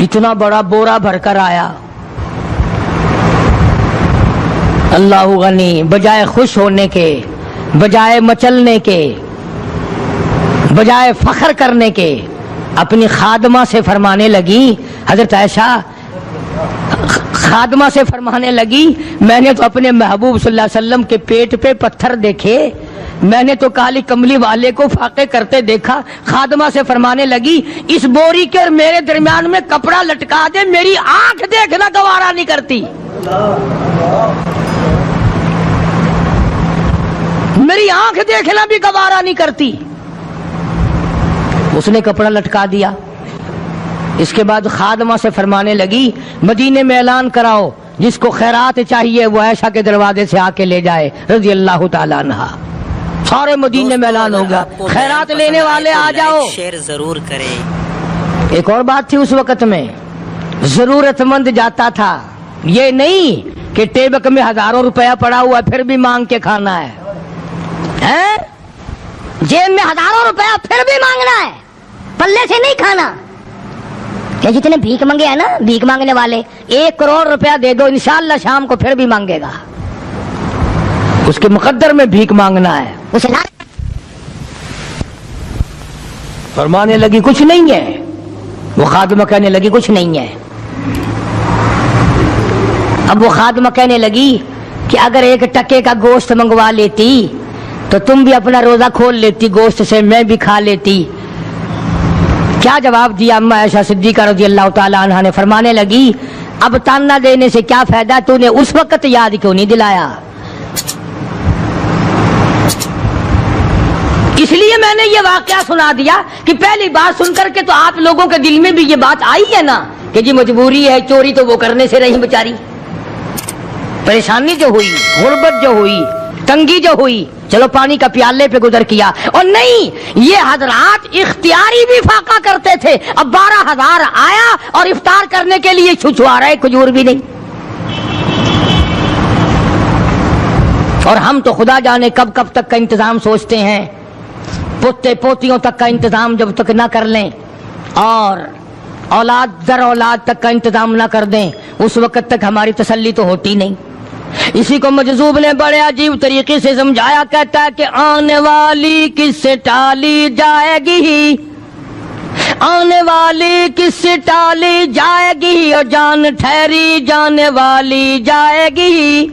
اتنا بڑا بورا بھر کر آیا. اللہ غنی، بجائے خوش ہونے کے، بجائے مچلنے کے، بجائے فخر کرنے کے، اپنی خادمہ سے فرمانے لگی، حضرت عائشہ خادمہ سے فرمانے لگی، میں نے تو اپنے محبوب صلی اللہ علیہ وسلم کے پیٹ پہ پتھر دیکھے، میں نے تو کالی کملی والے کو فاقے کرتے دیکھا. خادمہ سے فرمانے لگی، اس بوری کے اور میرے درمیان میں کپڑا لٹکا دے، میری آنکھ دیکھنا گوارا نہیں کرتی، میری آنکھ دیکھنا بھی گوارا نہیں کرتی. اس نے کپڑا لٹکا دیا. اس کے بعد خادمہ سے فرمانے لگی، مدینے میں اعلان کراؤ، جس کو خیرات چاہیے وہ عائشہ کے دروازے سے آ کے لے جائے رضی اللہ تعالیٰ عنہ. سارے مدینے میں اعلان ہوگا، خیرات لینے والے آ جاؤ. شیئر ضرور کریں. ایک اور بات تھی اس وقت میں، ضرورت مند جاتا تھا، یہ نہیں کہ ٹیبک میں ہزاروں روپیہ پڑا ہوا پھر بھی مانگ کے کھانا ہے، جیب میں ہزاروں روپیہ پھر بھی مانگنا ہے، پلے سے نہیں کھانا. کہ جتنے بھیک مانگے ہیں نا، بھیک مانگنے والے، 1 کروڑ روپیہ دے دو، انشاءاللہ شام کو پھر بھی مانگے گا. اس کے مقدر میں بھیک مانگنا ہے. اسے فرمانے لگی کچھ نہیں ہے. وہ خادمہ کہنے لگی کچھ نہیں ہے. اب وہ خادمہ کہنے لگی کہ اگر 1 ٹکے کا گوشت منگوا لیتی تو تم بھی اپنا روزہ کھول لیتی گوشت سے، میں بھی کھا لیتی. کیا جواب دیا اما عائشہ صدیقہ رضی اللہ تعالی عنہا نے؟ فرمانے لگی، اب تانا دینے سے کیا فائدہ، تو نے اس وقت یاد کیوں نہیں دلایا؟ اس لیے میں نے یہ واقعہ سنا دیا کہ پہلی بات سن کر کے تو آپ لوگوں کے دل میں بھی یہ بات آئی ہے نا کہ جی مجبوری ہے، چوری تو وہ کرنے سے رہی بیچاری. پریشانی جو ہوئی، غربت جو ہوئی، تنگی جو ہوئی، چلو پانی کا پیالے پہ گزر کیا. اور نہیں، یہ حضرات اختیاری بھی فاقہ کرتے تھے. اب 12,000 آیا اور افطار کرنے کے لیے چھچوا رہے، کھجور بھی نہیں. اور ہم تو خدا جانے کب کب تک کا انتظام سوچتے ہیں، پوتے پوتیوں تک کا انتظام جب تک نہ کر لیں اور اولاد در اولاد تک کا انتظام نہ کر دیں، اس وقت تک ہماری تسلی تو ہوتی نہیں. اسی کو مجذوب نے بڑے عجیب طریقے سے سمجھایا، کہتا ہے کہ آنے والی کس سے ٹالی جائے گی، آنے والی کس سے ٹالی جائے گی، اور جان ٹھہری جانے والی جائے گی،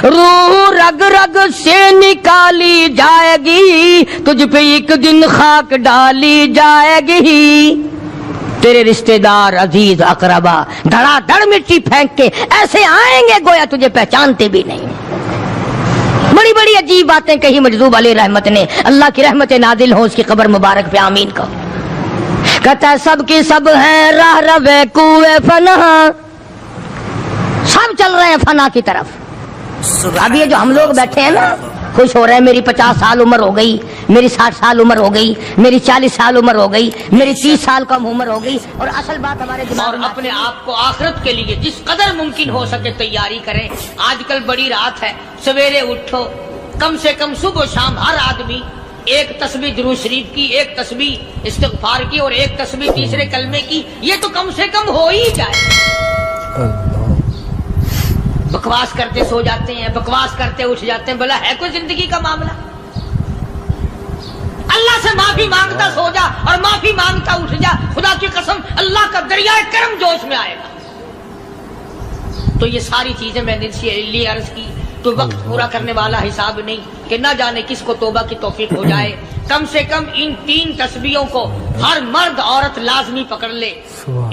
روح رگ رگ سے نکالی جائے گی، تجھ پہ ایک دن خاک ڈالی جائے گی. تیرے رشتہ دار عزیز اقربا دھڑا دھڑ مٹی پھینک کے ایسے آئیں گے گویا تجھے پہچانتے بھی نہیں. بڑی بڑی عجیب باتیں کہی مجذوب علیہ رحمت نے. اللہ کی رحمت نازل ہو اس کی قبر مبارک پہ، آمین کہو. کہتا ہے سب کی سب ہیں راہ روے کوئے فنا، سب چل رہے ہیں فنا کی طرف. اب یہ جو ہم لوگ بیٹھے ہیں نا، خوش ہو رہے ہیں، میری 50 سال عمر ہو گئی، میری 60 سال عمر ہو گئی، میری 40 سال عمر ہو گئی، میری 30 سال کم عمر ہو گئی. اور اصل بات ہمارے دماغ میں، اور اپنے آپ کو آخرت کے لیے جس قدر ممکن ہو سکے تیاری کریں. آج کل بڑی رات ہے، سویرے اٹھو، کم سے کم صبح و شام ہر آدمی 1 تسبیح درود شریف کی، 1 تسبیح استغفار کی، اور 1 تسبیح تیسرے کلمے کی. یہ تو کم سے کم ہو ہی جائے. بکواس کرتے سو جاتے ہیں، بکواس کرتے اٹھ جاتے ہیں. بھلا ہے کوئی زندگی کا معاملہ؟ اللہ سے معافی مانگتا سو جا اور معافی مانگتا اٹھ جا، خدا کی قسم اللہ کا دریائے کرم جوش میں آئے گا. تو یہ ساری چیزیں میں نے لیے عرض کی. تو وقت پورا کرنے والا حساب نہیں کہ نہ جانے کس کو توبہ کی توفیق ہو جائے. کم سے کم ان 3 تسبیحوں کو ہر مرد عورت لازمی پکڑ لے.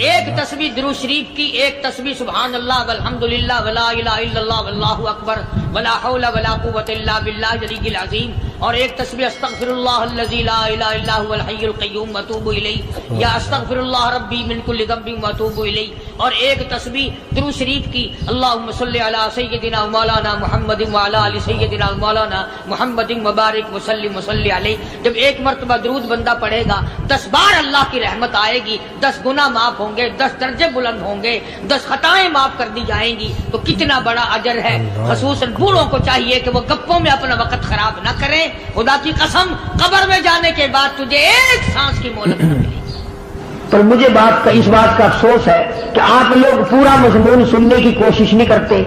1 تسبیح درود شریف کی، 1 تسبیح سبحان اللہ والحمدللہ ولا الہ الا اللہ واللہ اکبر ولا حول ولا قوۃ الا باللہ العلی العظیم، اور 1 تسبیح استغفر اللہ الذی لا الہ الا هو الحی القیوم واتوب الیہ، یا استغفر اللہ ربی من کل ذنب واتوب الیہ، اور 1 تسبیح درود شریف کی اللہم صلی علی سیدنا مولانا محمد وعلی آل سیدنا مولانا محمد مبارک وسلم وصلی علیہ. جب 1 مرتبہ درود بندہ پڑھے گا 10 بار اللہ کی رحمت آئے گی، 10 گناہ معاف ہوں گے، 10 درجے بلند ہوں گے، 10 خطائیں معاف کر دی جائیں گی. تو کتنا بڑا اجر ہے. خصوصاً بوڑھوں کو چاہیے کہ وہ گپوں میں اپنا وقت خراب نہ کریں. خدا کی قسم قبر میں جانے کے بعد تجھے 1 سانس کی مہلت نہ ملے گی. پر مجھے اس بات کا افسوس ہے کہ آپ لوگ پورا مضمون سننے کی کوشش نہیں کرتے،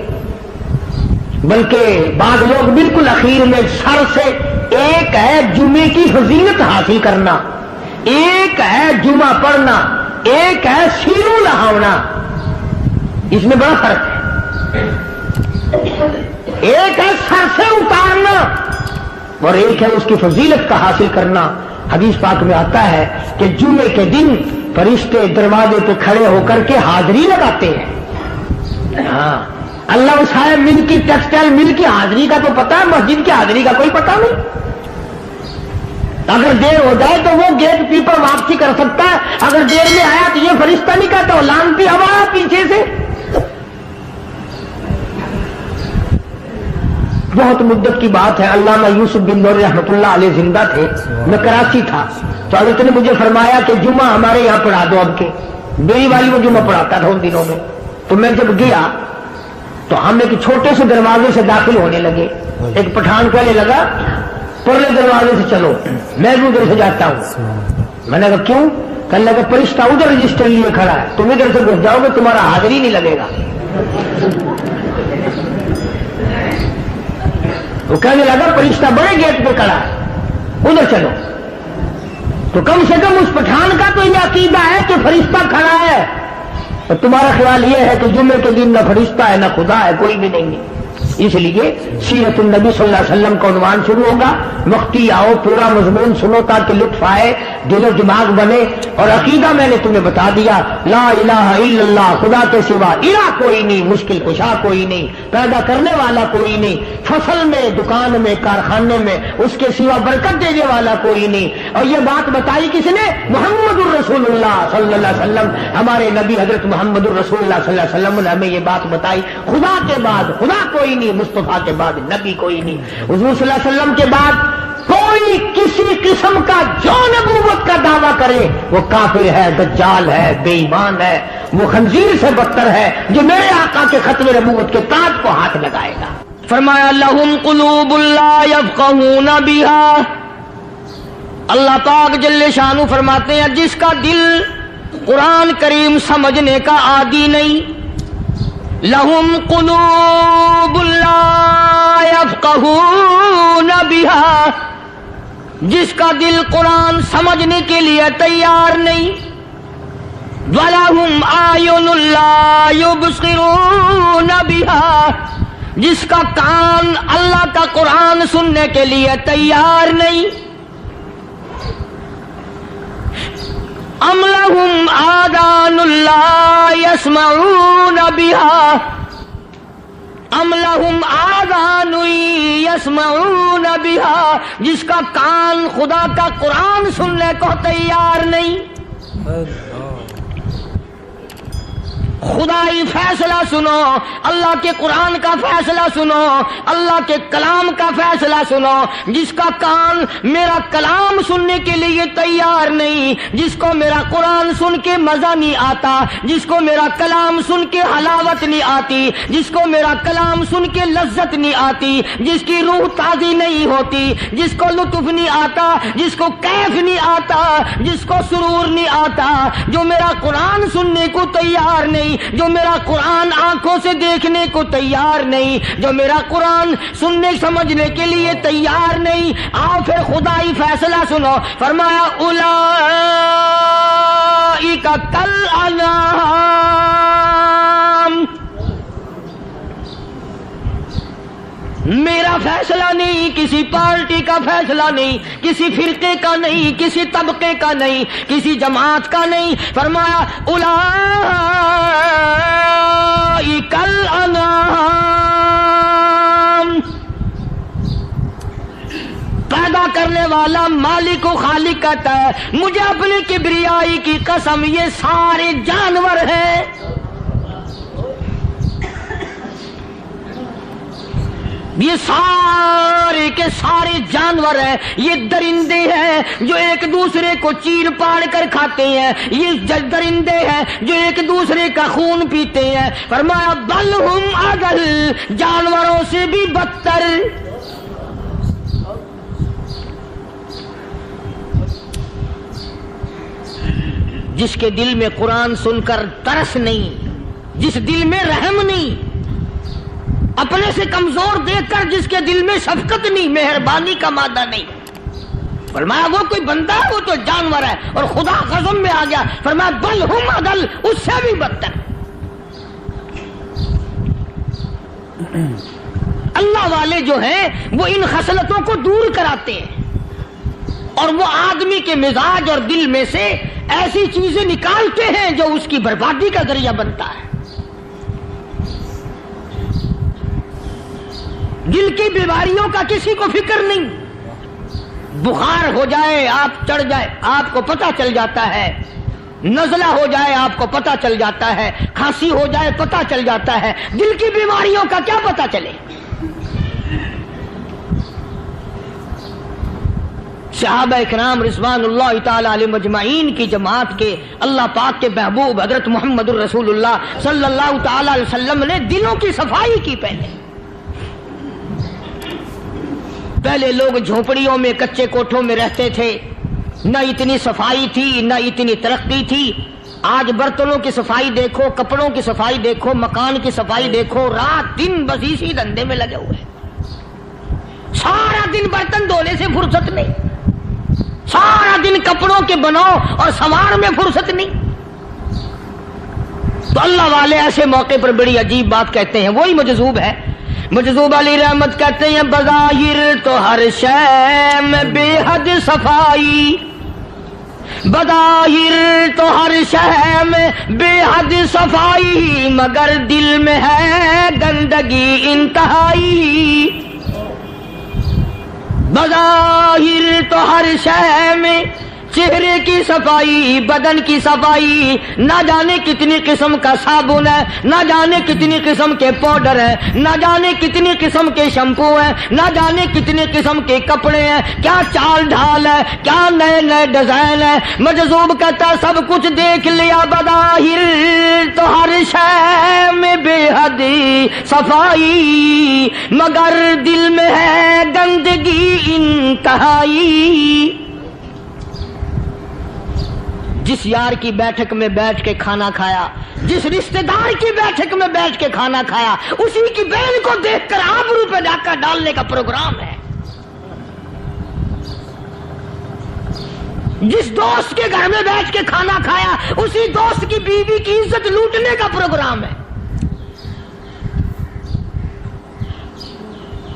بلکہ بعض لوگ بالکل اخیر میں سر سے، ایک ہے جمعے کی فضیلت حاصل کرنا، ایک ہے جمعہ پڑھنا، ایک ہے سینوں لہاونا، اس میں بڑا فرق ہے۔ ایک ہے سر سے اتارنا اور ایک ہے اس کی فضیلت کا حاصل کرنا۔ حدیث پاک میں آتا ہے کہ جمعے کے دن فرشتے دروازے پہ کھڑے ہو کر کے حاضری لگاتے ہیں۔ ہاں، اللہ صاحب مل کی ٹیکسٹائل مل کی حاضری کا تو پتا ہے، مسجد کی حاضری کا کوئی پتا نہیں۔ اگر دیر ہو جائے تو وہ گیٹ کیپر واپسی کر سکتا ہے، اگر دیر میں آیا تو یہ فرشتہ نہیں کہتا، لانتی ہوا پیچھے سے۔ بہت مدت کی بات ہے، علامہ یوسف بن نور رحمۃ اللہ علیہ زندہ تھے، میں کراچی تھا، تو حضرت نے مجھے فرمایا کہ جمعہ ہمارے یہاں پڑھا دو اب کے۔ میری والی وہ جمعہ پڑھاتا تھا ان دنوں میں، تو میں جب گیا تو ہم ایک چھوٹے سے دروازے سے داخل ہونے لگے۔ ایک پٹھان کہنے لگا پرلے دروازے سے چلو، میں بھی ادھر سے جاتا ہوں۔ میں نے کہا کیوں؟ کہنے لگا فرشتہ ادھر رجسٹر لیے کھڑا ہے، تم ادھر سے گھس جاؤ گے تمہارا حاضری نہیں لگے گا۔ وہ کہنے لگا فرشتہ بڑے گیٹ پہ کھڑا ہے، ادھر چلو۔ تو کم سے کم اس پٹھان کا تو یہ عقیدہ ہے کہ فرشتہ کھڑا ہے، اور تمہارا خیال یہ ہے کہ جمعے کے دن نہ فرشتہ ہے نہ خدا ہے، کوئی بھی نہیں ہے۔ اس لیے سیرت النبی صلی اللہ علیہ وسلم کا عنوان شروع ہوگا، مفتی آؤ پورا مضمون سنو تاکہ لطف آئے، دل و دماغ بنے۔ اور عقیدہ میں نے تمہیں بتا دیا، لا الہ الا اللہ، خدا کے سوا الہ کوئی نہیں، مشکل کشا کوئی نہیں، پیدا کرنے والا کوئی نہیں، فصل میں، دکان میں، کارخانے میں اس کے سوا برکت دینے والا کوئی نہیں۔ اور یہ بات بتائی کس نے؟ محمد الرسول اللہ صلی اللہ علیہ وسلم، ہمارے نبی حضرت محمد الرسول اللہ صلی اللہ علیہ وسلم نے ہمیں یہ بات بتائی، خدا کے بعد خدا کوئی نہیں، مصطفیٰ کے بعد نبی کوئی نہیں، حضور صلی اللہ علیہ وسلم کے بعد کوئی کسی قسم کا جو نبوت کا دعویٰ کرے وہ کافر ہے، دجال ہے، بے ایمان ہے، وہ خنزیر سے بدتر ہے جو میرے آقا کے ختم نبوت کے تاج کو ہاتھ لگائے گا۔ فرمایا لہم قلوب لا یفقہون بہا، اللہ پاک جل شانہ فرماتے ہیں جس کا دل قرآن کریم سمجھنے کا عادی نہیں، لہم قلوب لا یفقہون بہا، جس کا دل قرآن سمجھنے کے لیے تیار نہیں، وَلَهُمْ أَعْيُنٌ لَا يُبْصِرُونَ بِهَا، جس کا کان اللہ کا قرآن سننے کے لیے تیار نہیں، أَمْ لَهُمْ آذَانٌ لَا يَسْمَعُونَ بِهَا، ام لہم آذان یسمعون بها، جس کا کان خدا کا قرآن سننے کو تیار نہیں۔ خدائی فیصلہ سنو، اللہ کے قرآن کا فیصلہ سنو، اللہ کے کلام کا فیصلہ سنو۔ جس کا کان میرا کلام سننے کے لیے تیار نہیں، جس کو میرا قرآن سن کے مزہ نہیں آتا، جس کو میرا کلام سن کے حلاوت نہیں آتی، جس کو میرا کلام سن کے لذت نہیں آتی، جس کی روح تازی نہیں ہوتی، جس کو لطف نہیں آتا، جس کو کیف نہیں آتا، جس کو سرور نہیں آتا، جو میرا قرآن سننے کو تیار نہیں، جو میرا قرآن آنکھوں سے دیکھنے کو تیار نہیں، جو میرا قرآن سننے سمجھنے کے لیے تیار نہیں، آؤ پھر خدائی فیصلہ سنو۔ فرمایا اولئک کالانعام، میرا فیصلہ نہیں، کسی پارٹی کا فیصلہ نہیں، کسی فرقے کا نہیں، کسی طبقے کا نہیں، کسی جماعت کا نہیں۔ فرمایا اولئک الانعام، پیدا کرنے والا مالک و خالق کہتا ہے مجھے اپنی کبریائی کی قسم یہ سارے جانور ہیں، یہ سارے کے سارے جانور ہیں، یہ درندے ہیں جو ایک دوسرے کو چیر پاڑ کر کھاتے ہیں، یہ درندے ہیں جو ایک دوسرے کا خون پیتے ہیں۔ فرمایا بل ہم اضل، جانوروں سے بھی بدتر۔ جس کے دل میں قرآن سن کر ترس نہیں، جس دل میں رحم نہیں، اپنے سے کمزور دیکھ کر جس کے دل میں شفقت نہیں، مہربانی کا مادہ نہیں. فرمایا وہ کوئی بندہ ہے، وہ تو جانور ہے. اور خدا غضب میں آ گیا، فرمایا بل ہم اضل، اس سے بھی بدتر. اللہ والے جو ہیں وہ ان خصلتوں کو دور کراتے ہیں، اور وہ آدمی کے مزاج اور دل میں سے ایسی چیزیں نکالتے ہیں جو اس کی بربادی کا ذریعہ بنتا ہے. دل کی بیماریوں کا کسی کو فکر نہیں. بخار ہو جائے، آپ چڑھ جائے، آپ کو پتہ چل جاتا ہے. نزلہ ہو جائے، آپ کو پتہ چل جاتا ہے. کھانسی ہو جائے، پتہ چل جاتا ہے. دل کی بیماریوں کا کیا پتہ چلے؟ صحابہ اکرام رضوان اللہ تعالی علیہم اجمعین کی جماعت کے اللہ پاک کے محبوب حضرت محمد الرسول اللہ صلی اللہ تعالی علیہ وسلم نے دلوں کی صفائی کی. پہلے لوگ جھونپڑیوں میں، کچے کوٹھوں میں رہتے تھے، نہ اتنی صفائی تھی، نہ اتنی ترقی تھی. آج برتنوں کی صفائی دیکھو، کپڑوں کی صفائی دیکھو، مکان کی صفائی دیکھو، رات دن بس اسی دھندے میں لگے ہوئے. سارا دن برتن دھونے سے فرصت نہیں، سارا دن کپڑوں کے بناؤ اور سنوار میں فرصت نہیں. تو اللہ والے ایسے موقع پر بڑی عجیب بات کہتے ہیں. وہی مجذوب ہے، مجذوب علی رحمت کہتے ہیں بظاہر تو ہر شے میں بے حد صفائی، بظاہر تو ہر شے میں بے حد صفائی، مگر دل میں ہے گندگی انتہائی. بظاہر تو ہر شے میں چہرے کی صفائی، بدن کی صفائی، نہ جانے کتنی قسم کا صابن ہے، نہ جانے کتنی قسم کے پاؤڈر ہے، نہ جانے کتنی قسم کے شیمپو ہیں، نہ جانے کتنی قسم کے کپڑے ہیں، کیا چال ڈھال ہے، کیا نئے نئے ڈیزائن ہے. مجذوب کہتا سب کچھ دیکھ لیا، بظاہر تو ہر شے میں بے حد صفائی، مگر دل میں ہے گندگی انتہائی. جس یار کی بیٹھک میں بیٹھ کے کھانا کھایا، جس رشتہ دار کی بیٹھک میں بیٹھ کے کھانا کھایا، اسی کی بہن کو دیکھ کر آبرو پہ ڈاکہ ڈالنے کا پروگرام ہے. جس دوست کے گھر میں بیٹھ کے کھانا کھایا، اسی دوست کی بیوی کی عزت لوٹنے کا پروگرام ہے.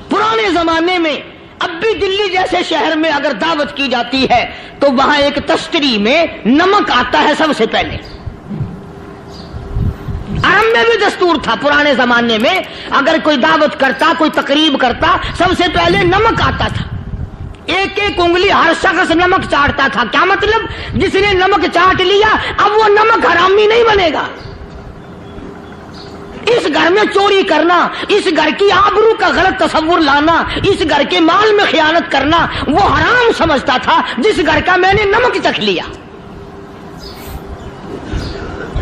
پرانے زمانے میں اب بھی دلی جیسے شہر میں اگر دعوت کی جاتی ہے تو وہاں ایک تشتری میں نمک آتا ہے سب سے پہلے. عرب میں بھی دستور تھا پرانے زمانے میں، اگر کوئی دعوت کرتا، کوئی تقریب کرتا، سب سے پہلے نمک آتا تھا. ایک ایک انگلی ہر شخص نمک چاٹتا تھا. کیا مطلب؟ جس نے نمک چاٹ لیا اب وہ نمک حرامی نہیں بنے گا. اس گھر میں چوری کرنا، اس گھر کی آبرو کا غلط تصور لانا، اس گھر کے مال میں خیانت کرنا وہ حرام سمجھتا تھا جس گھر کا میں نے نمک چکھ لیا.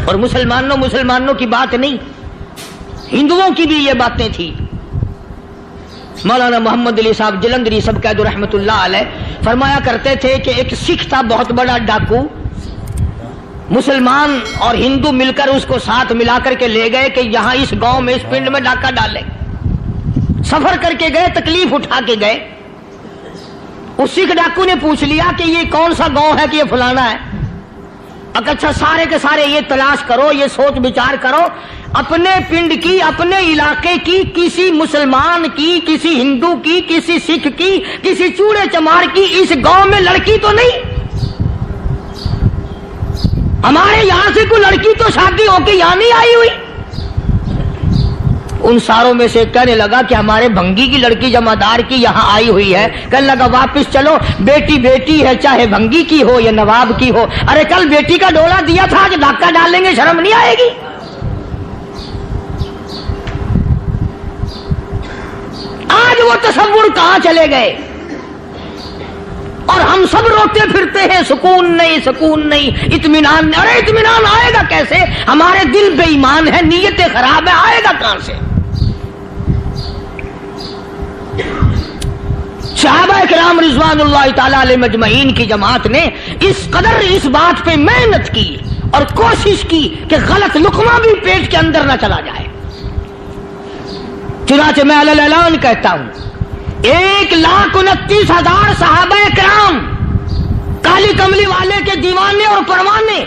اور مسلمانوں کی بات نہیں، ہندوؤں کی بھی یہ باتیں تھی. مولانا محمد علی صاحب جلندری سب قید رحمت اللہ علیہ فرمایا کرتے تھے کہ ایک سکھ تھا بہت بڑا ڈاکو. مسلمان اور ہندو مل کر اس کو ساتھ ملا کر کے لے گئے کہ یہاں اس گاؤں میں، اس پنڈ میں ڈاکہ ڈالے. سفر کر کے گئے، تکلیف اٹھا کے گئے. اس سکھ ڈاکو نے پوچھ لیا کہ یہ کون سا گاؤں ہے کہ یہ فلانا ہے. اچھا سارے کے سارے یہ تلاش کرو، یہ سوچ بچار کرو، اپنے پنڈ کی، اپنے علاقے کی، کسی مسلمان کی، کسی ہندو کی، کسی سکھ کی، کسی چوڑے چمار کی اس گاؤں میں لڑکی تو نہیں؟ ہمارے یہاں سے کوئی لڑکی تو شادی ہو کے یہاں نہیں آئی ہوئی. ان ساروں میں سے کہنے لگا کہ ہمارے بھنگی کی لڑکی جمعدار کی یہاں آئی ہوئی ہے. کہنے لگا واپس چلو، بیٹی بیٹی ہے، چاہے بھنگی کی ہو یا نواب کی ہو. ارے کل بیٹی کا ڈولا دیا تھا، آج ڈاکہ ڈالیں گے، شرم نہیں آئے گی؟ آج وہ تصور کہاں چلے گئے؟ اور ہم سب روتے پھرتے ہیں، سکون نہیں، سکون نہیں، اطمینان نہیں. ارے اطمینان آئے گا کیسے؟ ہمارے دل بے ایمان ہے، نیتیں خراب ہے، آئے گا کہاں سے؟ صحابہ کرام رضوان اللہ تعالی علیہ مجمعین کی جماعت نے اس قدر اس بات پہ محنت کی اور کوشش کی کہ غلط لقمہ بھی پیٹ کے اندر نہ چلا جائے. چنانچہ میں علی الاعلان کہتا ہوں 1,29,000 صحابہ کرام کالی کملی والے کے دیوانے اور پروانے،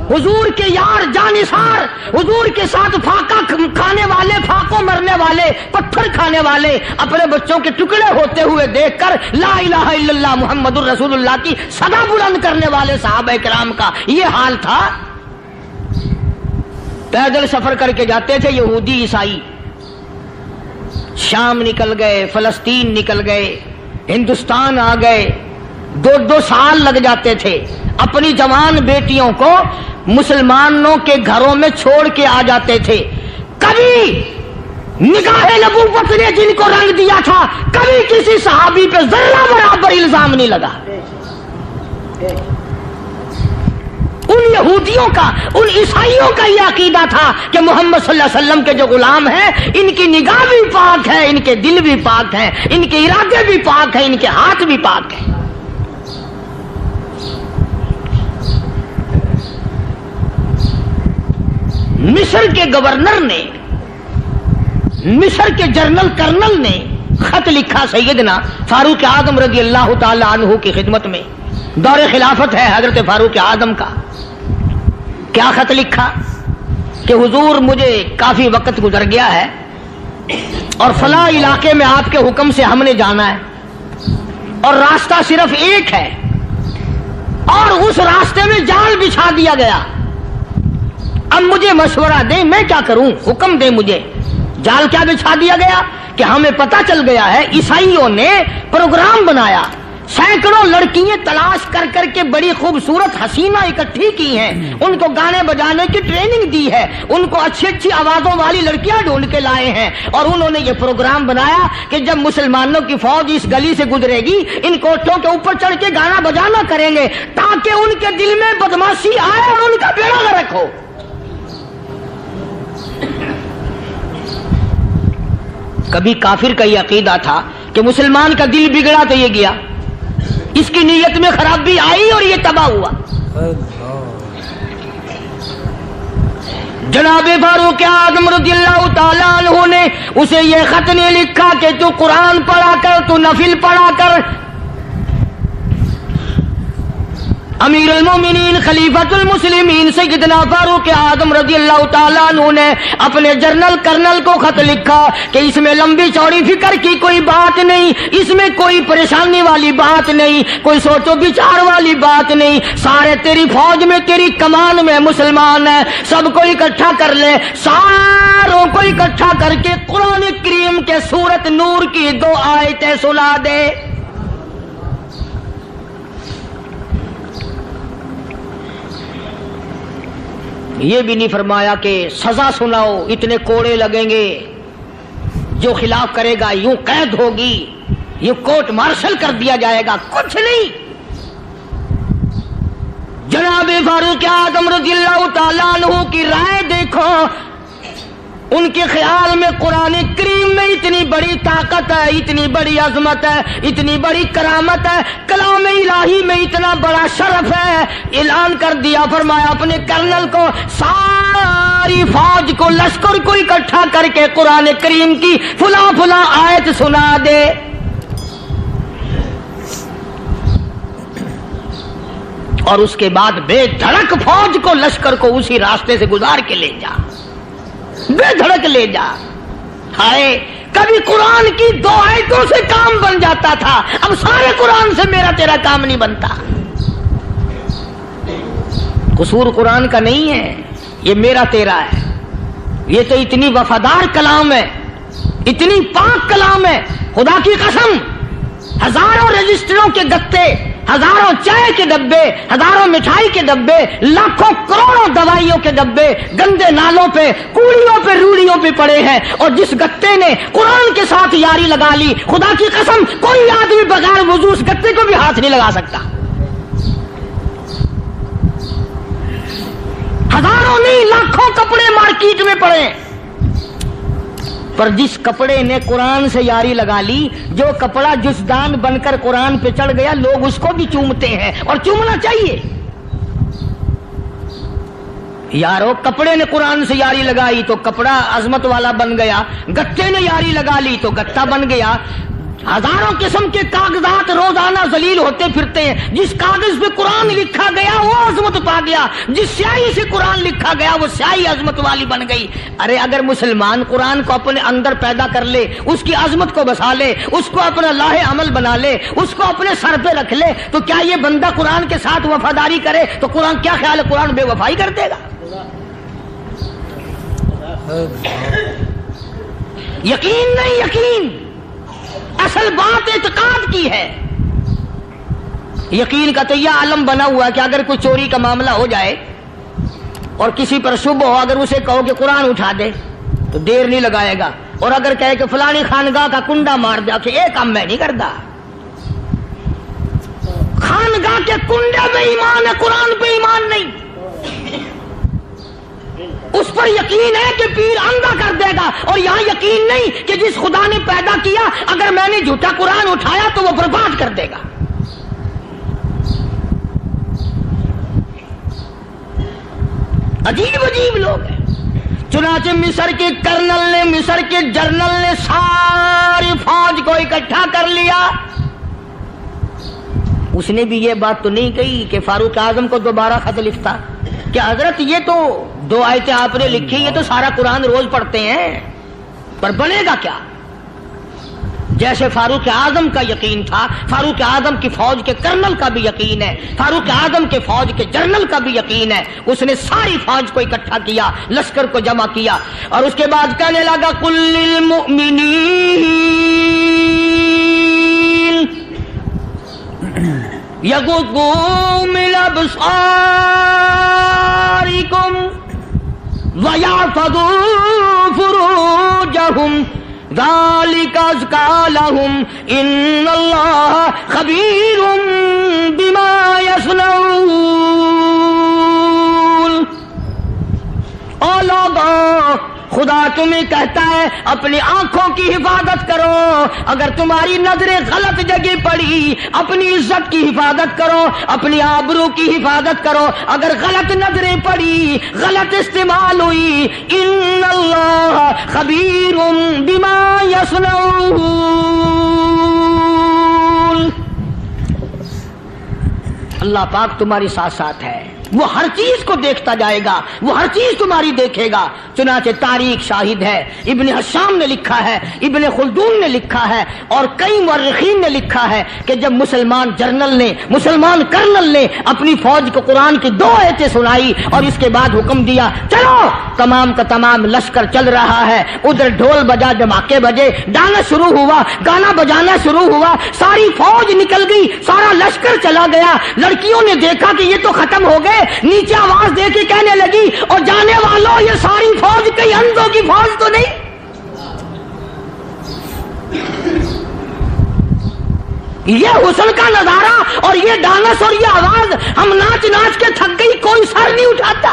حضور کے یار جانثار، حضور کے ساتھ فاقہ کھانے والے، فاقوں مرنے والے، پتھر کھانے والے، اپنے بچوں کے ٹکڑے ہوتے ہوئے دیکھ کر لا الہ الا اللہ محمد الرسول اللہ کی صدا بلند کرنے والے صحابہ کرام کا یہ حال تھا. پیدل سفر کر کے جاتے تھے یہودی عیسائی، شام نکل گئے، فلسطین نکل گئے، ہندوستان آ گئے، 2 سال لگ جاتے تھے. اپنی جوان بیٹیوں کو مسلمانوں کے گھروں میں چھوڑ کے آ جاتے تھے. کبھی نگاہ نبوت نے جن کو رنگ دیا تھا، کبھی کسی صحابی پہ ذرہ برابر الزام نہیں لگا. ان یہودیوں کا، ان عیسائیوں کا یہ عقیدہ تھا کہ محمد صلی اللہ علیہ وسلم کے جو غلام ہیں ان کی نگاہ بھی پاک ہے، ان کے دل بھی پاک ہیں، ان کے ارادے بھی پاک ہیں، ان کے ہاتھ بھی پاک ہیں. مصر کے گورنر نے، مصر کے جنرل کرنل نے خط لکھا سیدنا فاروق اعظم رضی اللہ تعالی عنہ کی خدمت میں. دور خلافت ہے حضرت فاروق اعظم کا. کیا خط لکھا کہ حضور مجھے کافی وقت گزر گیا ہے اور فلاں علاقے میں آپ کے حکم سے ہم نے جانا ہے اور راستہ صرف ایک ہے اور اس راستے میں جال بچھا دیا گیا. اب مجھے مشورہ دیں میں کیا کروں، حکم دیں مجھے. جال کیا بچھا دیا گیا کہ ہمیں پتہ چل گیا ہے عیسائیوں نے پروگرام بنایا، سینکڑوں لڑکیاں تلاش کر کر کے بڑی خوبصورت حسینہ اکٹھی کی ہیں، ان کو گانے بجانے کی ٹریننگ دی ہے، ان کو اچھی اچھی آوازوں والی لڑکیاں ڈھونڈ کے لائے ہیں اور انہوں نے یہ پروگرام بنایا کہ جب مسلمانوں کی فوج اس گلی سے گزرے گی ان کوٹھوں کے اوپر چڑھ کے گانا بجانا کریں گے تاکہ ان کے دل میں بدماشی آئے اور ان کا بیڑا غرق ہو. کبھی کافر کا یہ عقیدہ تھا کہ مسلمان کا دل بگڑا تو یہ گیا، اس کی نیت میں خرابی آئی اور یہ تباہ ہوا. جناب فاروق اعظم رضی اللہ تعالیٰ عنہ نے اسے یہ خط نہیں لکھا کہ تو قرآن پڑھا کر، تو نفل پڑھا کر. امیر المومنین خلیفۃ المسلمین سیدنا فاروق اعظم رضی اللہ تعالیٰ عنہ نے اپنے جنرل کرنل کو خط لکھا کہ اس میں لمبی چوڑی فکر کی کوئی بات نہیں، اس میں کوئی پریشانی والی بات نہیں، کوئی سوچ و بچار والی بات نہیں. سارے تیری فوج میں، تیری کمان میں مسلمان ہیں، سب کو اکٹھا کر لے، ساروں کو اکٹھا کر کے قرآن کریم کے سورت نور کی 2 آیتیں سنا دے. یہ بھی نہیں فرمایا کہ سزا سناؤ، اتنے کوڑے لگیں گے، جو خلاف کرے گا یوں قید ہوگی، یوں کورٹ مارشل کر دیا جائے گا. کچھ نہیں. جناب فاروق اعظم رضی اللہ تعالیٰ عنہ کی رائے دیکھو. ان کے خیال میں قرآن کریم میں اتنی بڑی طاقت ہے، اتنی بڑی عظمت ہے، اتنی بڑی کرامت ہے، کلام الہی میں اتنا بڑا شرف ہے. اعلان کر دیا، فرمایا اپنے کرنل کو ساری فوج کو، لشکر کو اکٹھا کر کے قرآن کریم کی فلاں فلاں آیت سنا دے. اور اس کے بعد بے دھڑک فوج کو، لشکر کو اسی راستے سے گزار کے لے جا، بے دھڑک لے جا. ہائے کبھی قرآن کی 2 آیتوں سے کام بن جاتا تھا، اب سارے قرآن سے میرا تیرا کام نہیں بنتا. قصور قرآن کا نہیں ہے، یہ میرا تیرا ہے. یہ تو اتنی وفادار کلام ہے، اتنی پاک کلام ہے، خدا کی قسم. ہزاروں رجسٹروں کے گتے، ہزاروں چائے کے ڈبے، ہزاروں مٹھائی کے ڈبے، لاکھوں کروڑوں دوائیوں کے ڈبے گندے نالوں پہ، کوڑیوں پہ، روڑیوں پہ پڑے ہیں، اور جس گتے نے قرآن کے ساتھ یاری لگا لی، خدا کی قسم کوئی آدمی بغیر وضو اس گتے کو بھی ہاتھ نہیں لگا سکتا. ہزاروں نہیں لاکھوں کپڑے مارکیٹ میں پڑے، پر جس کپڑے نے قرآن سے یاری لگا لی، جو کپڑا جسدان بن کر قرآن پہ چڑھ گیا، لوگ اس کو بھی چومتے ہیں اور چومنا چاہیے. یارو کپڑے نے قرآن سے یاری لگائی تو کپڑا عظمت والا بن گیا، گتے نے یاری لگا لی تو گتا بن گیا۔ ہزاروں قسم کے کاغذات روزانہ ذلیل ہوتے پھرتے ہیں، جس کاغذ پہ قرآن لکھا گیا وہ عظمت پا گیا، جس سیاہی سے قرآن لکھا گیا وہ سیاہی عظمت والی بن گئی۔ ارے اگر مسلمان قرآن کو اپنے اندر پیدا کر لے، اس کی عظمت کو بسا لے، اس کو اپنا لاہ عمل بنا لے، اس کو اپنے سر پہ رکھ لے، تو کیا یہ بندہ قرآن کے ساتھ وفاداری کرے تو قرآن کیا خیال ہے قرآن بے وفائی کر دے گا؟ یقین نہیں، یقین اصل بات اعتقاد کی ہے۔ یقین کا تو یہ عالم بنا ہوا ہے کہ اگر کوئی چوری کا معاملہ ہو جائے اور کسی پر شبہ ہو، اگر اسے کہو کہ قرآن اٹھا دے تو دیر نہیں لگائے گا، اور اگر کہے کہ فلانی خانگاہ کا کنڈا مار دیا کہ یہ کام میں نہیں کرتا۔ خانگاہ کے کنڈے پہ ایمان ہے، قرآن پہ ایمان نہیں۔ اس پر یقین ہے کہ پیر اندھا کر دے گا، اور یہاں یقین نہیں کہ جس خدا نے پیدا کیا اگر میں نے جھوٹا قرآن اٹھایا تو وہ برباد کر دے گا۔ عجیب عجیب لوگ ہیں۔ چنانچہ مصر کے کرنل نے، مصر کے جنرل نے ساری فوج کو اکٹھا کر لیا۔ اس نے بھی یہ بات تو نہیں کہی کہ فاروق اعظم کو دوبارہ خط لکھتا کہ حضرت یہ تو 2 آیتیں آپ نے لکھی، یہ تو سارا قرآن روز پڑھتے ہیں، پر بنے گا کیا؟ جیسے فاروق اعظم کا یقین تھا، فاروق اعظم کی فوج کے کرنل کا بھی یقین ہے، فاروق اعظم کے فوج کے جنرل کا بھی یقین ہے۔ اس نے ساری فوج کو اکٹھا کیا، لشکر کو جمع کیا، اور اس کے بعد کہنے لگا قل للمؤمنین یغضوا من ابصارکم ویحفظوا فروجہم ذالک ازکی لہم ان اللہ خبیر بما یصنعون۔ او لوگوں، خدا تمہیں کہتا ہے اپنی آنکھوں کی حفاظت کرو، اگر تمہاری نظریں غلط جگہ پڑی اپنی عزت کی حفاظت کرو، اپنی آبرو کی حفاظت کرو۔ اگر غلط نظریں پڑی، غلط استعمال ہوئی، ان اللہ خبیر بما یصنعون، اللہ پاک تمہاری ساتھ ساتھ ہے، وہ ہر چیز کو دیکھتا جائے گا، وہ ہر چیز تمہاری دیکھے گا۔ چنانچہ تاریخ شاہد ہے، ابن حشام نے لکھا ہے، ابن خلدون نے لکھا ہے، اور کئی مورخین نے لکھا ہے کہ جب مسلمان جنرل نے، مسلمان کرنل نے اپنی فوج کو قرآن کی 2 آیتیں سنائی اور اس کے بعد حکم دیا چلو، تمام کا تمام لشکر چل رہا ہے، ادھر ڈھول بجا، دھماکے بجے، گانا شروع ہوا، گانا بجانا شروع ہوا، ساری فوج نکل گئی، سارا لشکر چلا گیا۔ لڑکیوں نے دیکھا کہ یہ تو ختم ہو گئے، نیچے آواز دے کے کہنے لگی اور جانے والوں یہ ساری فوج کئی اندھوں کی فوج تو نہیں؟ یہ حسن کا نظارہ اور یہ ڈانس اور یہ آواز، ہم ناچ ناچ کے تھک گئی، کوئی سر نہیں اٹھاتا۔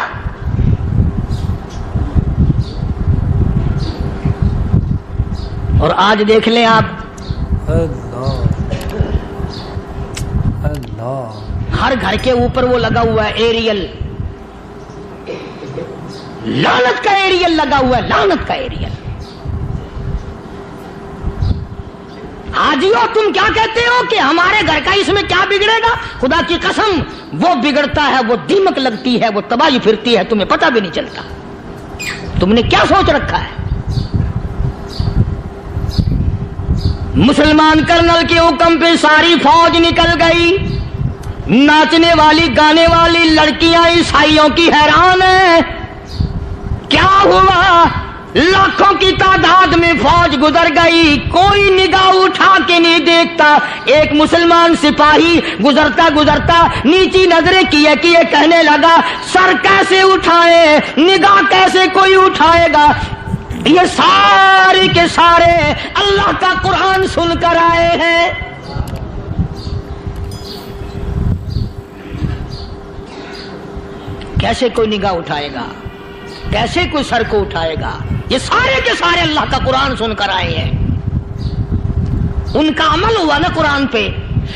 اور آج دیکھ لیں آپ، ہر گھر کے اوپر وہ لگا ہوا ہے ایریل، لعنت کا ایریل لگا ہوا ہے، لعنت کا ایریل۔ حاجیو تم کیا کہتے ہو کہ ہمارے گھر کا اس میں کیا بگڑے گا؟ خدا کی قسم وہ بگڑتا ہے، وہ دیمک لگتی ہے، وہ تباہی پھرتی ہے، تمہیں پتہ بھی نہیں چلتا۔ تم نے کیا سوچ رکھا ہے؟ مسلمان کرنل کے حکم پہ ساری فوج نکل گئی، ناچنے والی گانے والی لڑکیاں عیسائیوں کی حیران ہیں، کیا ہوا؟ لاکھوں کی تعداد میں فوج گزر گئی، کوئی نگاہ اٹھا کے نہیں دیکھتا۔ ایک مسلمان سپاہی گزرتا گزرتا نیچی نظریں کیے کیے کہنے لگا سر کیسے اٹھائے، نگاہ کیسے کوئی اٹھائے گا؟ یہ سارے کے سارے اللہ کا قرآن سن کر آئے ہیں۔ کیسے کوئی نگاہ اٹھائے گا؟ کیسے کوئی سر کو اٹھائے گا؟ یہ سارے کے سارے اللہ کا قرآن سن کر آئے ہیں، ان کا عمل ہوا نا قرآن پہ۔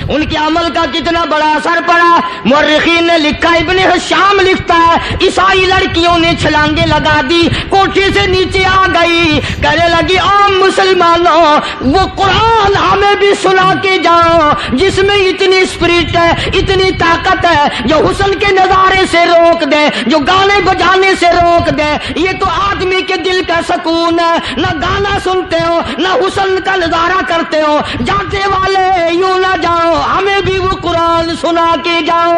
ان کے عمل کا کتنا بڑا اثر پڑا. مورخین نے لکھا, ابن ہشام لکھتا ہے, عیسائی لڑکیوں نے چھلانگیں لگا دی, کوٹھی سے نیچے آ گئی, کہنے لگی عام مسلمانوں وہ قرآن ہمیں بھی سنا کے جاؤ جس میں اتنی اسپرٹ ہے, اتنی طاقت ہے, جو حسن کے نظارے سے روک دے, جو گانے بجانے سے روک دے. یہ تو آدمی کے دل کا سکون ہے, نہ گانا سنتے ہو نہ حسن کا نظارہ کرتے ہو. جاتے والے یوں نہ جاؤ, ہمیں بھی وہ قرآن سنا کے جاؤ.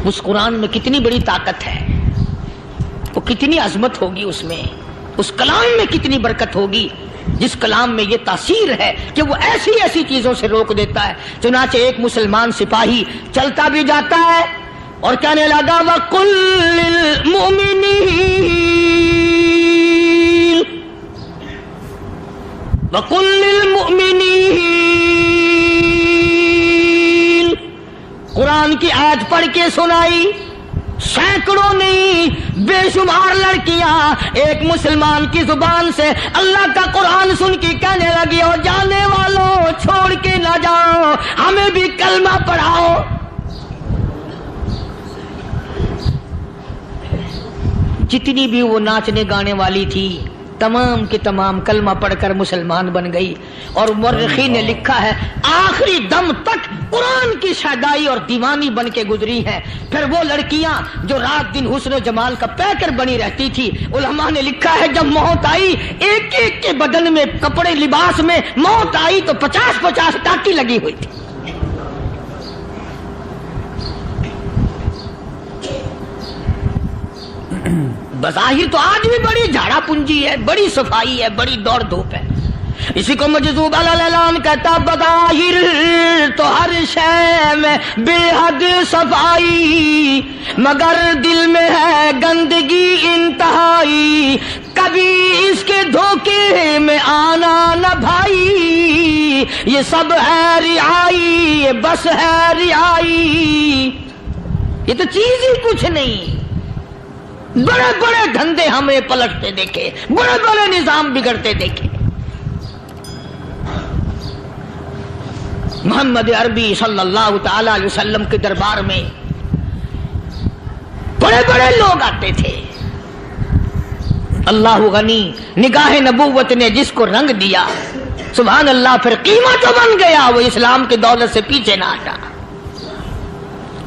اس قرآن میں کتنی بڑی طاقت ہے, وہ کتنی عظمت ہوگی اس میں, اس کلام میں کتنی برکت ہوگی, جس کلام میں یہ تاثیر ہے کہ وہ ایسی ایسی چیزوں سے روک دیتا ہے. چنانچہ ایک مسلمان سپاہی چلتا بھی جاتا ہے اور کہنے لگا وَقُلْ لِلْمُؤْمِنِينَ, قرآن کی آیت پڑھ کے سنائی. سینکڑوں نہیں بے شمار لڑکیاں ایک مسلمان کی زبان سے اللہ کا قرآن سن کے کہنے لگی, اور جانے والوں چھوڑ کے نہ جاؤ, ہمیں بھی کلمہ پڑھاؤ. جتنی بھی وہ ناچنے گانے والی تھی تمام کی تمام کلمہ پڑھ کر مسلمان بن گئی. اور مورخین نے لکھا ہے آخری دم تک قرآن کی شیدائی اور دیوانی بن کے گزری ہیں. پھر وہ لڑکیاں جو رات دن حسن و جمال کا پیکر بنی رہتی تھی, علماء نے لکھا ہے جب موت آئی ایک ایک کے بدن میں کپڑے لباس میں موت آئی تو 50-50 ٹاکی لگی ہوئی تھی. بظاہر تو آج بھی بڑی جھاڑا پنجی ہے, بڑی صفائی ہے, بڑی دوڑ دھوپ ہے. اسی کو مجذوب الاعلان کہتا, بظاہر تو ہر شے میں بے حد صفائی, مگر دل میں ہے گندگی انتہائی, کبھی اس کے دھوکے میں آنا نہ بھائی, یہ سب ہے رعائی, یہ بس ہے رعائی. یہ تو چیز ہی کچھ نہیں. بڑے بڑے دھندے ہمیں پلٹتے دیکھے, بڑے بڑے نظام بگڑتے دیکھے. محمد عربی صلی اللہ تعالی علیہ وسلم کے دربار میں بڑے بڑے لوگ آتے تھے. اللہ غنی, نگاہ نبوت نے جس کو رنگ دیا سبحان اللہ, پھر قیمت بن گیا, وہ اسلام کی دولت سے پیچھے نہ ہٹا.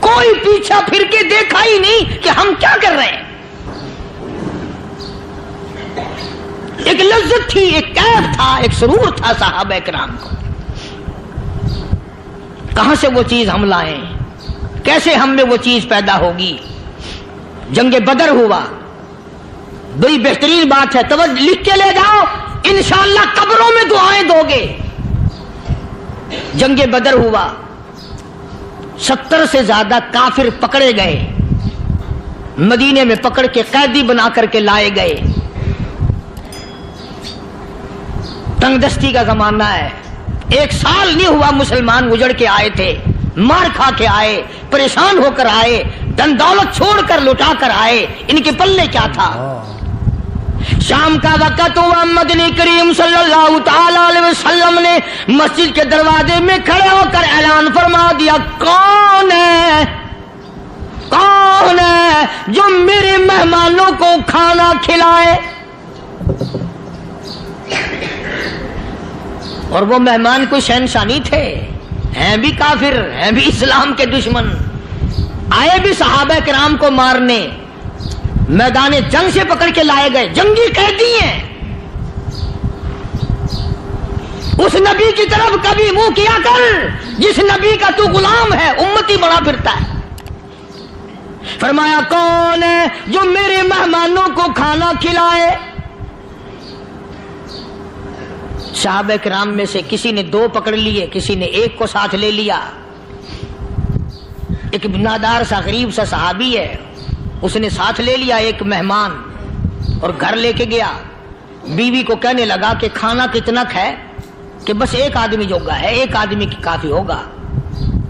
کوئی پیچھا پھر کے دیکھا ہی نہیں کہ ہم کیا کر رہے ہیں. ایک لذت تھی, ایک کیف تھا, ایک سرور تھا صحابہ کرام کو. کہاں سے وہ چیز ہم لائیں, کیسے ہم میں وہ چیز پیدا ہوگی. جنگ بدر ہوا, بڑی بہترین بات ہے, توجہ لکھ کے لے جاؤ, انشاءاللہ قبروں میں دعائیں دو گے. جنگ بدر ہوا, 70 سے زیادہ کافر پکڑے گئے, مدینے میں پکڑ کے قیدی بنا کر کے لائے گئے. تنگ دستی کا زمانہ ہے, 1 سال نہیں ہوا مسلمان اجڑ کے آئے تھے, مار کھا کے آئے, پریشان ہو کر آئے, دن دولت چھوڑ کر لٹا کر آئے. ان کے پلے کیا تھا. شام کا وقت ہوا, مدنی کریم صلی اللہ تعالی علیہ وسلم نے مسجد کے دروازے میں کھڑے ہو کر اعلان فرما دیا, کون ہے, کون ہے جو میرے مہمانوں کو کھانا کھلائے. اور وہ مہمان کوئی شہنشانی تھے, ہیں بھی کافر, ہیں بھی اسلام کے دشمن, آئے بھی صحابہ کرام کو مارنے, میدان جنگ سے پکڑ کے لائے گئے, جنگی قیدی ہیں. اس نبی کی طرف کبھی منہ کیا کر جس نبی کا تو غلام ہے, امتی بنا پھرتا ہے. فرمایا کون ہے جو میرے مہمانوں کو کھانا کھلائے. صحابہ کرام میں سے کسی نے 2 پکڑ لیے, کسی نے 1 کو ساتھ لے لیا. ایک نادار سا غریب سا صحابی ہے, اس نے ساتھ لے لیا ایک مہمان اور گھر لے کے گیا. بیوی کو کہنے لگا کہ کھانا کتنا ہے, کہ بس 1 آدمی جوگا ہے, 1 آدمی کی کافی ہوگا.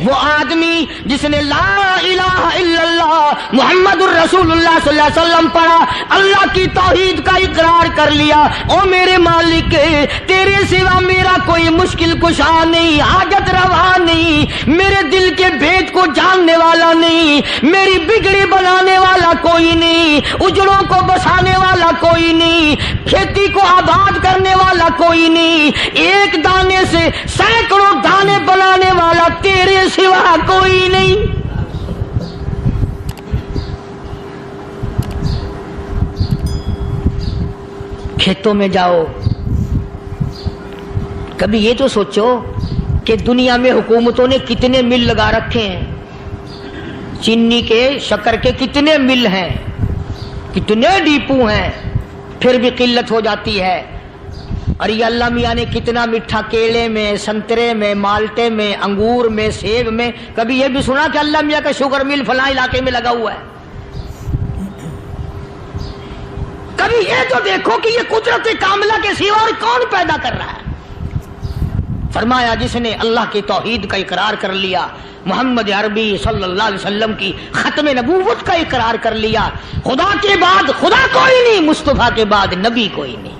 وہ آدمی جس نے لا الہ الا اللہ محمد الرسول اللہ صلی اللہ علیہ وسلم پڑھا، اللہ کی توحید کا اقرار کر لیا، او میرے مالک تیرے سوا میرا کوئی مشکل کشا نہیں، حاجت روا نہیں، میرے دل کے بھید کو جاننے والا نہیں، میری بگڑی بنانے والا کوئی نہیں، اجڑوں کو بسانے والا کوئی نہیں، کھیتی کو آباد کرنے والا کوئی نہیں، ایک دانے سے سینکڑوں دانے بنانے والا تیرے سوا کوئی نہیں۔ کھیتوں میں جاؤ، کبھی یہ تو سوچو کہ دنیا میں حکومتوں نے کتنے مل لگا رکھے ہیں، چینی کے، شکر کے کتنے مل ہیں، کتنے ڈیپو ہیں، پھر بھی قلت ہو جاتی ہے۔ اور یہ اللہ میاں نے کتنا میٹھا کیلے میں، سنترے میں، مالٹے میں، انگور میں، سیب میں، کبھی یہ بھی سنا کہ اللہ میاں کا شوگر مل فلاں علاقے میں لگا ہوا ہے؟ کبھی یہ تو دیکھو کہ یہ قدرت کاملہ کے سوا اور کون پیدا کر رہا ہے؟ فرمایا جس نے اللہ کی توحید کا اقرار کر لیا، محمد عربی صلی اللہ علیہ وسلم کی ختم نبوت کا اقرار کر لیا، خدا کے بعد خدا کوئی نہیں، مصطفیٰ کے بعد نبی کوئی نہیں۔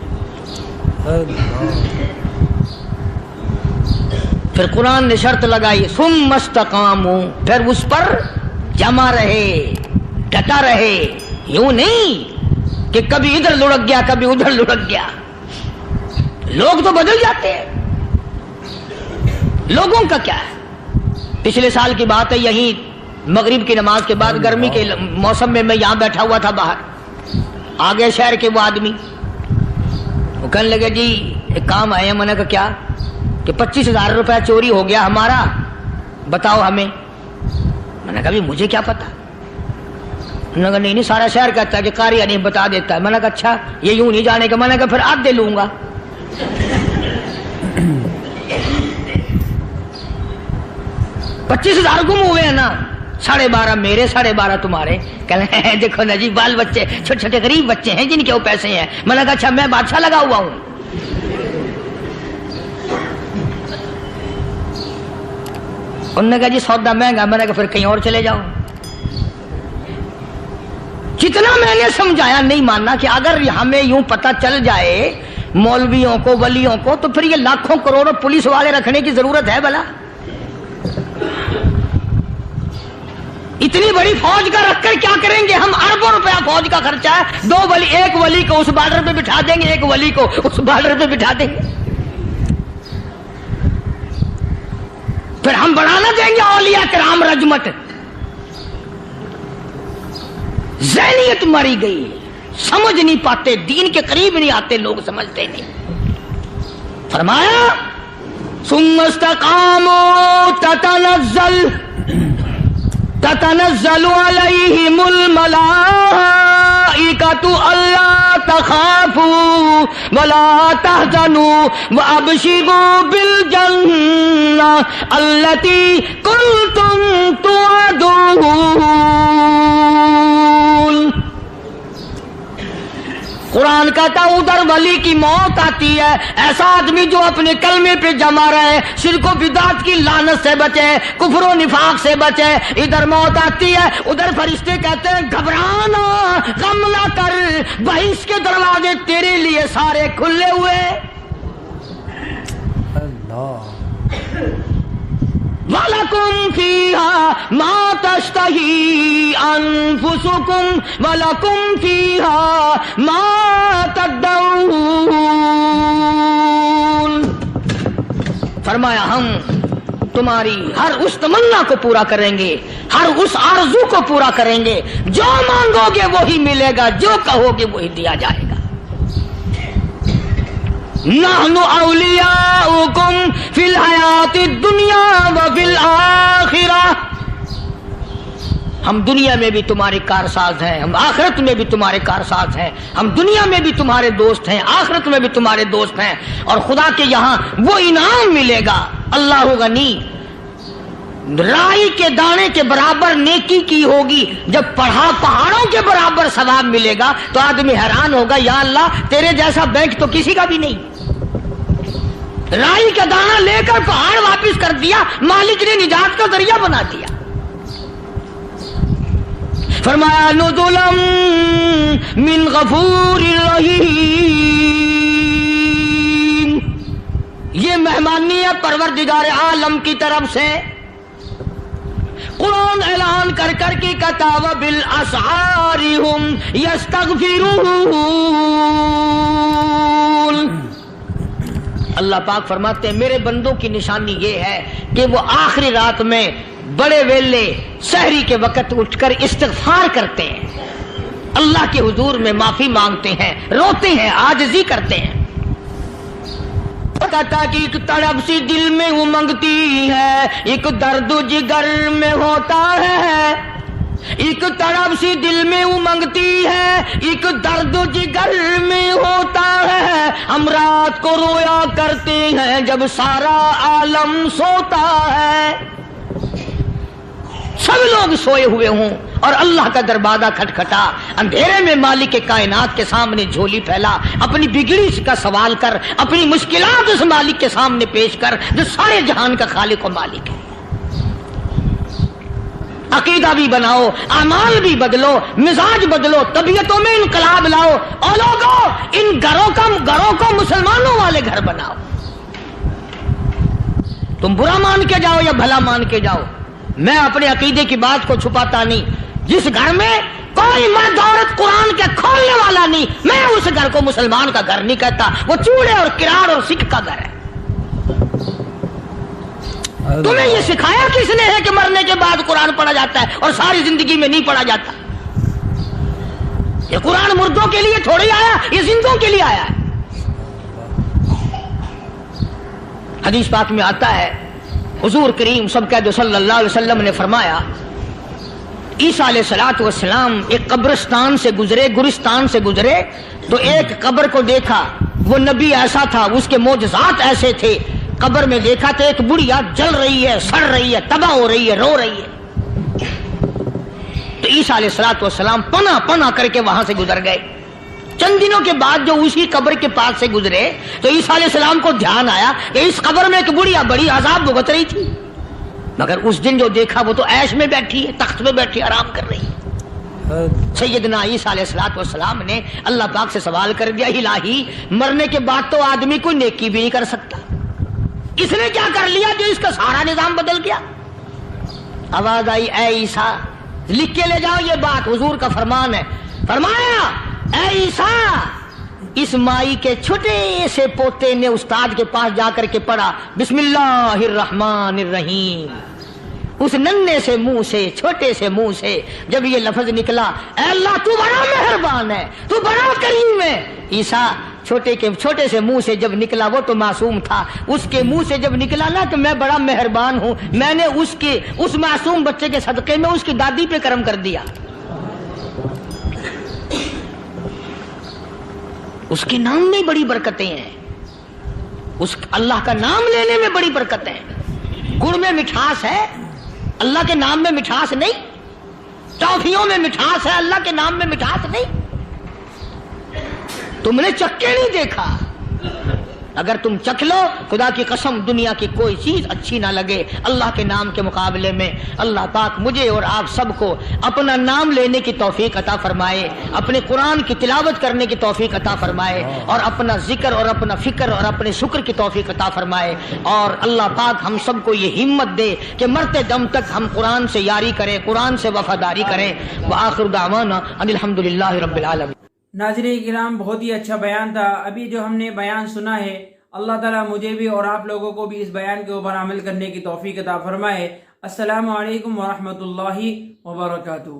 پھر قرآن نے شرط لگائی ثم استقاموا، پھر اس پر جمع رہے، ڈٹا رہے، یوں نہیں کہ کبھی ادھر لڑک گیا کبھی ادھر لڑک گیا۔ لوگ تو بدل جاتے ہیں، لوگوں کا کیا ہے؟ پچھلے سال کی بات ہے، یہی مغرب کی نماز کے بعد گرمی کے موسم میں یہاں بیٹھا ہوا تھا باہر، آگے شہر کے وہ آدمی، وہ کہنے لگے جی ایک کام آئے ہیں۔ میں نے کہا کیا؟ کہ 25,000 روپے چوری ہو گیا ہمارا، بتاؤ ہمیں۔ میں نے کہا بھی مجھے کیا پتا؟ انہوں نے کہا نہیں سارا شہر کہتا ہے کہ قاری نہیں بتا دیتا ہے۔ میں نے کہا اچھا یہ یوں نہیں جانے کا؟ میں نے کہا پھر آدھے لوں گا۔ 25,000 گم ہوئے ہیں نا، 12.5 میرے، 12.5 تمہارے۔ کہنے ہیں دیکھو نا جی بال بچے چھوٹے چھوٹے غریب بچے ہیں جن کے وہ پیسے ہیں۔ میں نے کہا اچھا میں بادشاہ لگا ہوا ہوں؟ انہوں نے کہا جی سودا مہنگا۔ میں نے کہا پھر کہیں اور چلے جاؤ۔ جتنا میں نے سمجھایا نہیں ماننا کہ اگر ہمیں یوں پتہ چل جائے مولویوں کو، ولیوں کو، تو پھر یہ لاکھوں کروڑوں پولیس والے رکھنے کی ضرورت ہے بھلا؟ اتنی بڑی فوج کا رکھ کر کیا کریں گے ہم؟ اربوں روپیہ فوج کا خرچہ ہے، 2 ولی، ایک ولی کو اس بارڈر پہ بٹھا دیں گے، ایک ولی کو اس بارڈر پہ بٹھا دیں گے، پھر ہم بڑھانا دیں گے اولیاء کرام رجمت۔ ذہنیت ماری گئی، سمجھ نہیں پاتے، دین کے قریب نہیں آتے لوگ، سمجھتے نہیں۔ فرمایا ثم استقاموا تتنزل علیہم الملائکۃ الا تخافوا ولا تحزنوا وابشروا بالجنہ التی کنتم توعدون۔ قرآن کہتا ہے ادھر ولی کی موت آتی ہے، ایسا آدمی جو اپنے کلمے پہ جمع رہے، شرک و بدعت کی لعنت سے بچے، کفر و نفاق سے بچے۔ ادھر موت آتی ہے، ادھر فرشتے کہتے ہیں گھبرانا، غم نہ کر، بہشت کے دروازے تیرے لیے سارے کھلے ہوئے۔ وَلَكُمْ فِيهَا مَا تَشْتَهِي أَنفُسُكُمْ وَلَكُمْ فِيهَا مَا تَدَّعُونَ۔ فرمایا ہم تمہاری ہر اس تمنا کو پورا کریں گے، ہر اس آرزو کو پورا کریں گے، جو مانگو گے وہی ملے گا، جو کہو گے وہی دیا جائے گا۔ نحن اولیاؤکم فی الحیات الدنیا وفی الآخرہ، ہم دنیا میں بھی تمہارے کارساز ہیں، ہم آخرت میں بھی تمہارے کارساز ہیں، ہم دنیا میں بھی تمہارے دوست ہیں، آخرت میں بھی تمہارے دوست ہیں، اور خدا کے یہاں وہ انعام ملے گا۔ اللہ غنی، رائی کے دانے کے برابر نیکی کی ہوگی، جب پہاڑوں کے برابر ثواب ملے گا تو آدمی حیران ہوگا، یا اللہ تیرے جیسا بینک تو کسی کا بھی نہیں۔ رائی کا دانہ لے کر پہاڑ واپس کر دیا، مالک نے نجات کا ذریعہ بنا دیا۔ فرمایا نزلا من غفور رحیم، یہ مہمانی ہے پروردگار عالم کی طرف سے۔ قرآن اعلان کر کر کے کہتا وبالاسحار هم یستغفرون۔ اللہ پاک فرماتے ہیں میرے بندوں کی نشانی یہ ہے کہ وہ آخری رات میں بڑے ویلے سحری کے وقت اٹھ کر استغفار کرتے ہیں، اللہ کے حضور میں معافی مانگتے ہیں، روتے ہیں، عاجزی کرتے ہیں۔ کہتا کہ ایک تڑپ سی دل میں امنگتی ہے، ایک درد جگر میں ہوتا ہے، ایک تڑپ سی دل میں امنگتی ہے، ایک درد جگر میں ہوتا ہے، ہم رات کو رویا کرتے ہیں جب سارا عالم سوتا ہے۔ سب لوگ سوئے ہوئے ہوں اور اللہ کا دروازہ کھٹکھٹا، اندھیرے میں مالک کائنات کے سامنے جھولی پھیلا، اپنی بگڑی کا سوال کر، اپنی مشکلات اس مالک کے سامنے پیش کر جو سارے جہان کا خالق و مالک ہے۔ عقیدہ بھی بناؤ، اعمال بھی بدلو، مزاج بدلو، طبیعتوں میں انقلاب لاؤ، اور لوگوں ان گھروں کو مسلمانوں والے گھر بناؤ۔ تم برا مان کے جاؤ یا بھلا مان کے جاؤ، میں اپنے عقیدے کی بات کو چھپاتا نہیں۔ جس گھر میں کوئی مرد عورت قرآن کے کھولنے والا نہیں، میں اس گھر کو مسلمان کا گھر نہیں کہتا، وہ چوڑے اور کراڑ اور سکھ کا گھر ہے۔ تمہیں یہ سکھایا کس نے ہے کہ مرنے کے بعد قرآن پڑھا جاتا ہے اور ساری زندگی میں نہیں پڑھا جاتا؟ یہ قرآن مردوں کے لیے تھوڑی آیا، یہ زندوں کے لیے آیا ہے۔ حدیث پاک میں آتا ہے حضور کریم سب کہہ دو صلی اللہ علیہ وسلم نے فرمایا عیسیٰ علیہ الصلوۃ والسلام ایک قبرستان سے گزرے، گورستان سے گزرے تو ایک قبر کو دیکھا، وہ نبی ایسا تھا، اس کے معجزات ایسے تھے۔ قبر میں دیکھا تو ایک بڑھیا جل رہی ہے، سڑ رہی ہے، تباہ ہو رہی ہے، رو رہی ہے۔ تو عیسیٰ علیہ الصلوۃ والسلام پناہ پناہ کر کے وہاں سے گزر گئے۔ چند دنوں کے بعد جو اسی قبر کے پاس سے گزرے تو عیسیٰ علیہ السلام کو دھیان آیا کہ اس قبر میں ایک بڑھیا بڑی عذاب بھگت رہی تھی، مگر اس دن جو دیکھا وہ تو عیش میں بیٹھی ہے، تخت میں بیٹھی آرام کر رہی ہے۔ سیدنا عیسیٰ علیہ الصلوۃ والسلام نے اللہ پاک سے سوال کر دیا، الہی مرنے کے بعد تو آدمی کوئی نیکی بھی نہیں کر سکتا، اس نے کیا کر لیا جو اس کا سارا نظام بدل گیا؟ آواز آئی اے عیسیٰ لکھ کے لے جاؤ یہ بات، حضور کا فرمان ہے۔ فرمایا اے عیسیٰ، اس مائی کے چھوٹے سے پوتے نے استاد کے پاس جا کر کے پڑھا بسم اللہ الرحمن الرحیم، اس ننھے سے منہ سے، چھوٹے سے منہ سے جب یہ لفظ نکلا اے اللہ تو بڑا مہربان ہے، تو بڑا کریم ہے، عیسیٰ چھوٹے سے منہ سے جب نکلا، وہ تو معصوم تھا، اس کے منہ سے جب نکلا نا کہ میں بڑا مہربان ہوں، میں نے اس معصوم بچے کے صدقے میں اس کی دادی پہ کرم کر دیا۔ اس کے نام میں بڑی برکتیں ہیں، اس اللہ کا نام لینے میں بڑی برکتیں ہیں۔ گڑ میں مٹھاس ہے، اللہ کے نام میں مٹھاس نہیں۔ ٹافیوں میں مٹھاس ہے، اللہ کے نام میں مٹھاس نہیں۔ تم نے چکھ کے نہیں دیکھا، اگر تم چکھ لو خدا کی قسم دنیا کی کوئی چیز اچھی نہ لگے اللہ کے نام کے مقابلے میں۔ اللہ پاک مجھے اور آپ سب کو اپنا نام لینے کی توفیق عطا فرمائے، اپنے قرآن کی تلاوت کرنے کی توفیق عطا فرمائے، اور اپنا ذکر اور اپنا فکر اور اپنے شکر کی توفیق عطا فرمائے، اور اللہ پاک ہم سب کو یہ ہمت دے کہ مرتے دم تک ہم قرآن سے یاری کریں، قرآن سے وفاداری کریں۔ وآخر دعوانا ان الحمدللہ رب العالمین۔ ناظرین کرام، بہت ہی اچھا بیان تھا۔ ابھی جو ہم نے بیان سنا ہے، اللہ تعالیٰ مجھے بھی اور آپ لوگوں کو بھی اس بیان کے اوپر عمل کرنے کی توفیق عطا فرمائے۔ السلام علیکم ورحمۃ اللہ وبرکاتہ۔